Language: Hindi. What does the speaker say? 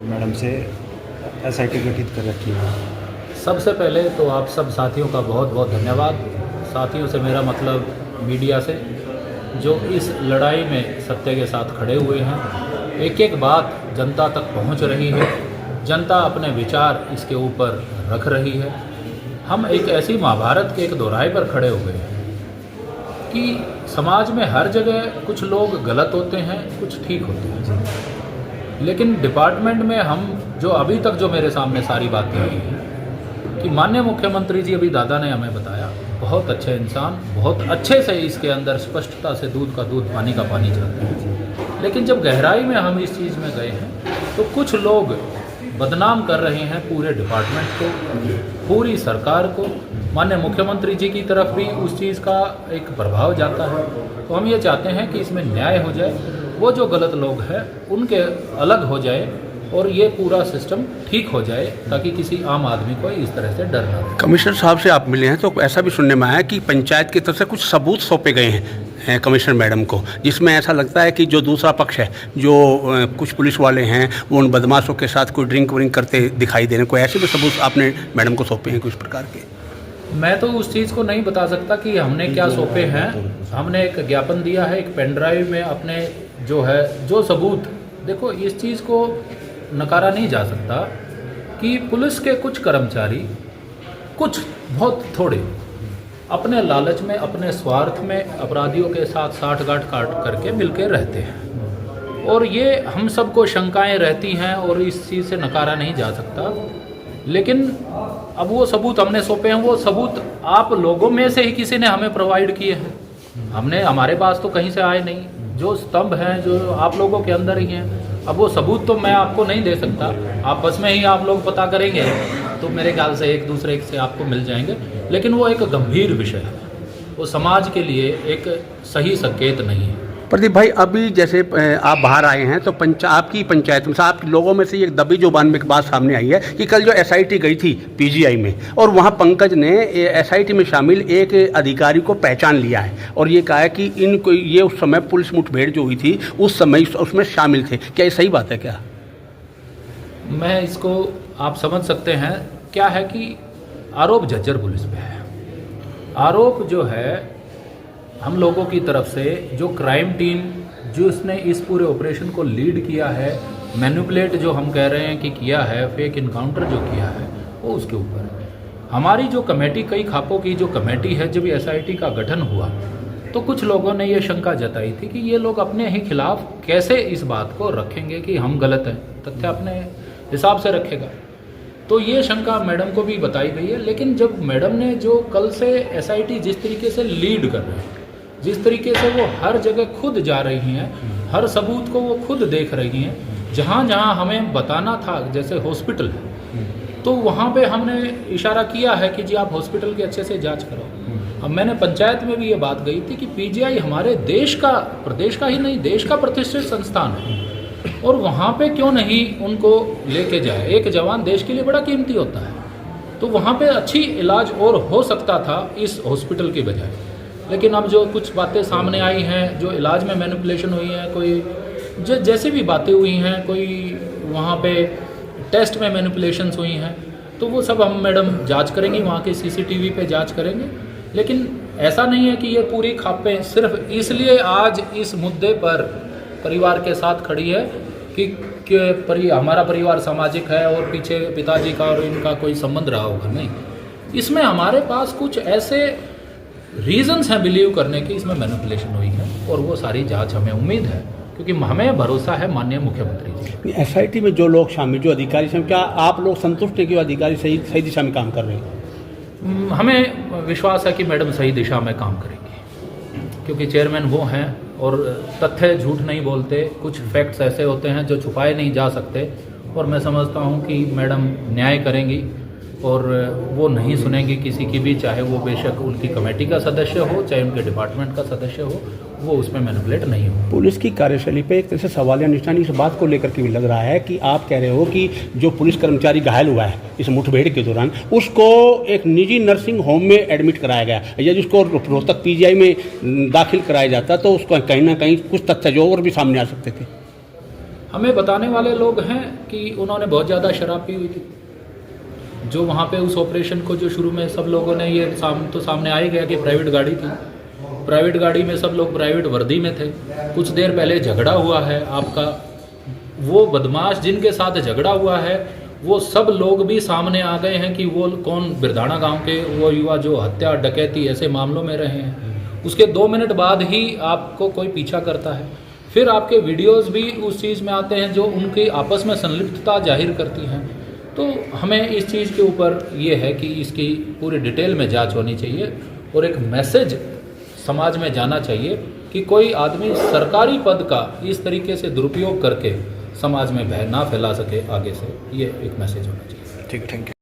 मैडम से एसआईटी गठित कर रखी है। सबसे पहले तो आप सब साथियों का बहुत बहुत धन्यवाद। साथियों से मेरा मतलब मीडिया से, जो इस लड़ाई में सत्य के साथ खड़े हुए हैं। एक एक बात जनता तक पहुंच रही है, जनता अपने विचार इसके ऊपर रख रही है। हम एक ऐसी महाभारत के एक दोराहे पर खड़े हुए हैं कि समाज में हर जगह कुछ लोग गलत होते हैं, कुछ ठीक होते हैं, लेकिन डिपार्टमेंट में हम जो अभी तक जो मेरे सामने सारी बातें आई हैं कि माननीय मुख्यमंत्री जी, अभी दादा ने हमें बताया, बहुत अच्छे इंसान, बहुत अच्छे से इसके अंदर स्पष्टता से दूध का दूध पानी का पानी चलता है। लेकिन जब गहराई में हम इस चीज़ में गए हैं तो कुछ लोग बदनाम कर रहे हैं पूरे डिपार्टमेंट को, पूरी सरकार को। माननीय मुख्यमंत्री जी की तरफ भी उस चीज़ का एक प्रभाव जाता है। तो हम ये चाहते हैं कि इसमें न्याय हो जाए, वो जो गलत लोग हैं उनके अलग हो जाए और ये पूरा सिस्टम ठीक हो जाए, ताकि किसी आम आदमी को इस तरह से डर ना हो। कमिश्नर साहब से आप मिले हैं तो ऐसा भी सुनने में आया कि पंचायत की तरफ से कुछ सबूत सौंपे गए हैं कमिश्नर मैडम को, जिसमें ऐसा लगता है कि जो दूसरा पक्ष है, जो कुछ पुलिस वाले हैं, वो उन बदमाशों के साथ कोई ड्रिंक व्रिंक करते दिखाई दे रहे हैं। कोई ऐसे भी सबूत आपने मैडम को सौंपे हैं कुछ प्रकार के? मैं तो उस चीज़ को नहीं बता सकता कि हमने क्या सौंपे हैं। हमने एक ज्ञापन दिया है, एक पेन ड्राइव में अपने जो है जो सबूत। देखो, इस चीज़ को नकारा नहीं जा सकता कि पुलिस के कुछ कर्मचारी, कुछ बहुत थोड़े, अपने लालच में, अपने स्वार्थ में अपराधियों के साथ साठगांठ काट करके मिलकर रहते हैं, और ये हम सबको शंकाएं रहती हैं और इस चीज़ से नकारा नहीं जा सकता। लेकिन अब वो सबूत हमने सौंपे हैं, वो सबूत आप लोगों में से ही किसी ने हमें प्रोवाइड किए हैं। हमारे पास तो कहीं से आए नहीं, जो स्तंभ हैं जो आप लोगों के अंदर ही हैं। अब वो सबूत तो मैं आपको नहीं दे सकता, आपस में ही आप लोग पता करेंगे तो मेरे ख्याल से एक दूसरे से आपको मिल जाएंगे। लेकिन वो एक गंभीर विषय है, वो समाज के लिए एक सही संकेत नहीं है। प्रदीप भाई, अभी जैसे आप बाहर आए हैं तो आपकी पंचायत में से, आप लोगों में से एक दबी जुबान में एक बात सामने आई है कि कल जो एसआईटी गई थी पीजीआई में, और वहां पंकज ने एसआईटी में शामिल एक अधिकारी को पहचान लिया है और ये कहा है कि इनको ये उस समय पुलिस मुठभेड़ जो हुई थी उस समय उसमें शामिल थे। क्या ये सही बात है क्या? मैं इसको आप समझ सकते हैं क्या है कि आरोप झज्जर पुलिस पे है। आरोप जो है हम लोगों की तरफ से, जो क्राइम टीम जिसने इस पूरे ऑपरेशन को लीड किया है, मैनिपुलेट जो हम कह रहे हैं कि किया है, फेक इनकाउंटर जो किया है, वो उसके ऊपर है। हमारी जो कमेटी, कई खापों की जो कमेटी है, जब एसआईटी का गठन हुआ तो कुछ लोगों ने ये शंका जताई थी कि ये लोग अपने ही खिलाफ कैसे इस बात को रखेंगे कि हम गलत हैं, तथ्य अपने हिसाब से रखेगा। तो ये शंका मैडम को भी बताई गई है। लेकिन जब मैडम ने जो कल से एसआईटी जिस तरीके से लीड कर रहे हैं, जिस तरीके से वो हर जगह खुद जा रही हैं, हर सबूत को वो खुद देख रही हैं, जहाँ जहाँ हमें बताना था, जैसे हॉस्पिटल है तो वहाँ पे हमने इशारा किया है कि जी आप हॉस्पिटल की अच्छे से जांच करो। अब मैंने पंचायत में भी ये बात कही थी कि पीजीआई हमारे देश का, प्रदेश का ही नहीं, देश का प्रतिष्ठित संस्थान है, और वहाँ पे क्यों नहीं उनको लेके जाए। एक जवान देश के लिए बड़ा कीमती होता है, तो वहाँ पे अच्छी इलाज और हो सकता था इस हॉस्पिटल की बजाय। लेकिन अब जो कुछ बातें सामने आई हैं, जो इलाज में मैनिपुलेशन हुई है, कोई जैसी भी बातें हुई हैं, कोई वहाँ पे टेस्ट में मैनिपुलेशंस हुई हैं, तो वो सब हम मैडम जांच करेंगी, वहाँ के सीसीटीवी पे जांच करेंगे। लेकिन ऐसा नहीं है कि ये पूरी खापें सिर्फ इसलिए आज इस मुद्दे पर परिवार के साथ खड़ी है कि हमारा परिवार सामाजिक है और पीछे पिताजी का और इनका कोई संबंध रहा होगा, नहीं। इसमें हमारे पास कुछ ऐसे रीजंस हैं बिलीव करने की इसमें मैनिपुलेशन हुई है, और वो सारी जांच हमें उम्मीद है, क्योंकि हमें भरोसा है माननीय मुख्यमंत्री जी। एसआईटी में जो लोग शामिल, जो अधिकारी शामिल, क्या आप लोग संतुष्ट हैं कि अधिकारी सही दिशा में काम कर रहे हैं? हमें विश्वास है कि मैडम सही दिशा में काम करेंगी, क्योंकि चेयरमैन वो हैं और तथ्य झूठ नहीं बोलते। कुछ फैक्ट्स ऐसे होते हैं जो छुपाए नहीं जा सकते, और मैं समझता हूँ कि मैडम न्याय करेंगी और वो नहीं सुनेंगी किसी की भी, चाहे वो बेशक उनकी कमेटी का सदस्य हो, चाहे उनके डिपार्टमेंट का सदस्य हो, वो उसमें मैनिपुलेट नहीं हो। पुलिस की कार्यशैली पे एक तरह से सवालिया निशानी इस बात को लेकर के भी लग रहा है कि आप कह रहे हो कि जो पुलिस कर्मचारी घायल हुआ है इस मुठभेड़ के दौरान, उसको एक निजी नर्सिंग होम में एडमिट कराया गया, या जिसको रोहतक पीजीआई में दाखिल कराया जाता तो उसको कहीं ना कहीं कुछ तथ्य जो और भी सामने आ सकते थे। हमें बताने वाले लोग हैं कि उन्होंने बहुत ज़्यादा शराब पी हुई थी। जो वहाँ पे उस ऑपरेशन को जो शुरू में सब लोगों ने ये सामने आ ही गया कि प्राइवेट गाड़ी थी, प्राइवेट गाड़ी में सब लोग प्राइवेट वर्दी में थे। कुछ देर पहले झगड़ा हुआ है आपका, वो बदमाश जिनके साथ झगड़ा हुआ है वो सब लोग भी सामने आ गए हैं कि वो कौन, बिरधाना गांव के वो युवा जो हत्या डकैती ऐसे मामलों में रहे हैं। उसके 2 मिनट बाद ही आपको कोई पीछा करता है। फिर आपके वीडियोस भी उस चीज़ में आते हैं जो उनकी आपस में संलिप्तता जाहिर करती हैं। तो हमें इस चीज़ के ऊपर ये है कि इसकी पूरी डिटेल में जांच होनी चाहिए और एक मैसेज समाज में जाना चाहिए कि कोई आदमी सरकारी पद का इस तरीके से दुरुपयोग करके समाज में भय ना फैला सके आगे से, ये एक मैसेज होना चाहिए। ठीक, थैंक यू।